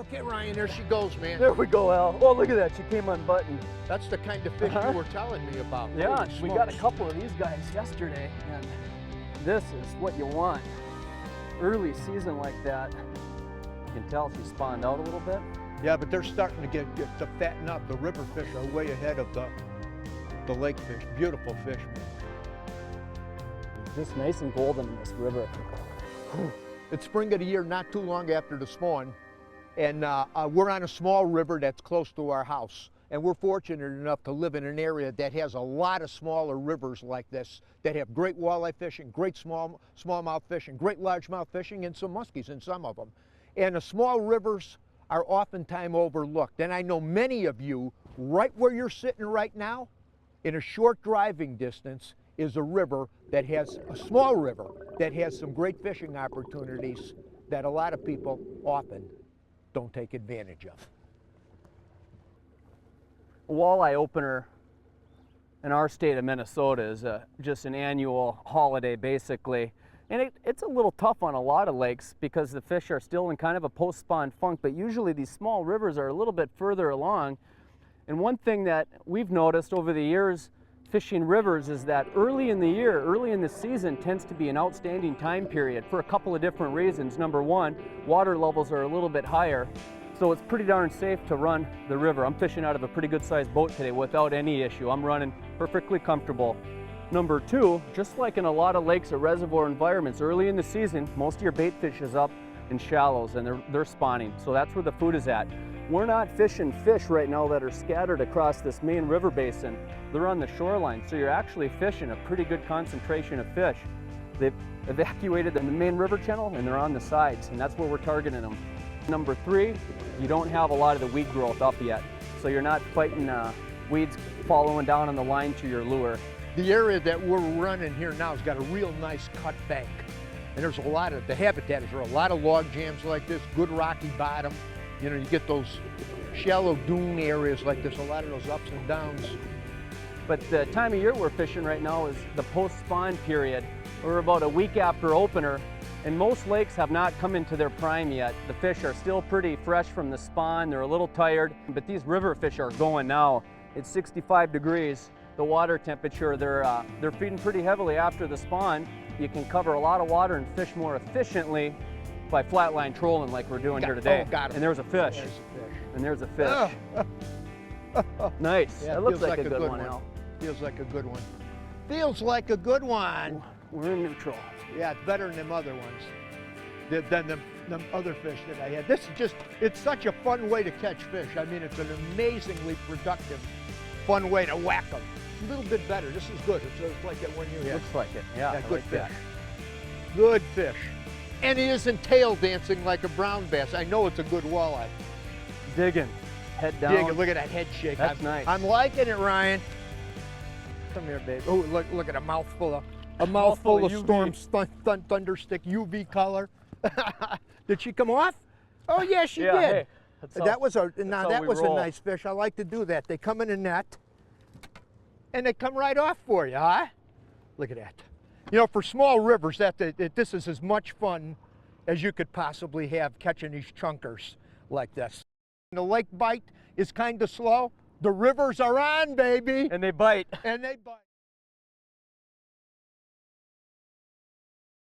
Okay, Ryan, there she goes, man. There we go, Al. Oh, look at that. She came unbuttoned. That's the kind of fish you were telling me about. Yeah, Holy we got a smokes. couple of these guys yesterday, and this is what you want. Early season like that, you can tell she spawned out a little bit. Yeah, but they're starting to get to fatten up. The river fish are way ahead of the lake fish. Beautiful fish, man. Just nice and golden in this river. It's spring of the year, not too long after the spawn, and we're on a small river that's close to our house. And we're fortunate enough to live in an area that has a lot of smaller rivers like this that have great walleye fishing, great smallmouth fishing, great largemouth fishing, and some muskies in some of them. And the small rivers are oftentimes overlooked. And I know many of you, right where you're sitting right now, in a short driving distance, is a river that has, a small river, that has some great fishing opportunities that a lot of people often don't take advantage of. A walleye opener in our state of Minnesota is just an annual holiday, basically. And it's a little tough on a lot of lakes because the fish are still in kind of a post-spawn funk, but usually these small rivers are a little bit further along. And one thing that we've noticed over the years fishing rivers is that early in the year, early in the season, tends to be an outstanding time period for a couple of different reasons. Number one, water levels are a little bit higher, so it's pretty darn safe to run the river. I'm fishing out of a pretty good sized boat today without any issue. I'm running perfectly comfortable. Number two, just like in a lot of lakes or reservoir environments, early in the season, most of your bait fish is up in shallows and they're spawning, so that's where the food is at. We're not fishing fish right now that are scattered across this main river basin. They're on the shoreline, so you're actually fishing a pretty good concentration of fish. They've evacuated in the main river channel and they're on the sides, and that's where we're targeting them. Number three, you don't have a lot of the weed growth up yet, so you're not fighting weeds following down on the line to your lure. The area that we're running here now has got a real nice cut bank. And there's a lot of, the habitat is there, a lot of log jams like this, good rocky bottom. You know, you get those shallow dune areas like this, a lot of those ups and downs. But the time of year we're fishing right now is the post-spawn period. We're about a week after opener, and most lakes have not come into their prime yet. The fish are still pretty fresh from the spawn, they're a little tired, but these river fish are going now. It's 65 degrees, the water temperature, they're feeding pretty heavily after the spawn. You can cover a lot of water and fish more efficiently by flatline trolling like we're doing here today. Oh, got it. And there's a fish. There's a fish. And there's a fish. Nice. Yeah, that looks like a good one, Al. Feels like a good one. Feels like a good one. We're in neutral. Yeah, it's better than them other ones, than them other fish that I had. This is just, it's such a fun way to catch fish. I mean, it's an amazingly productive, fun way to whack them. A little bit better. This is good. It's like that one you had. Looks like it. Yeah, Yeah, I good like fish. that. Good fish. And he isn't tail dancing like a brown bass. I know it's a good walleye. Digging. Head down. Digging. Look at that head shake. That's nice. I'm liking it, Ryan. Come here, babe. Oh, look at a mouthful of storm thunderstick UV color. Did she come off? Oh yeah, she did. Hey, that was a roll. nice fish. I like to do that. They come in a net, and they come right off for you, huh? Look at that. You know, for small rivers, this is as much fun as you could possibly have catching these chunkers like this. The lake bite is kind of slow. The rivers are on, baby. And they bite. And they bite.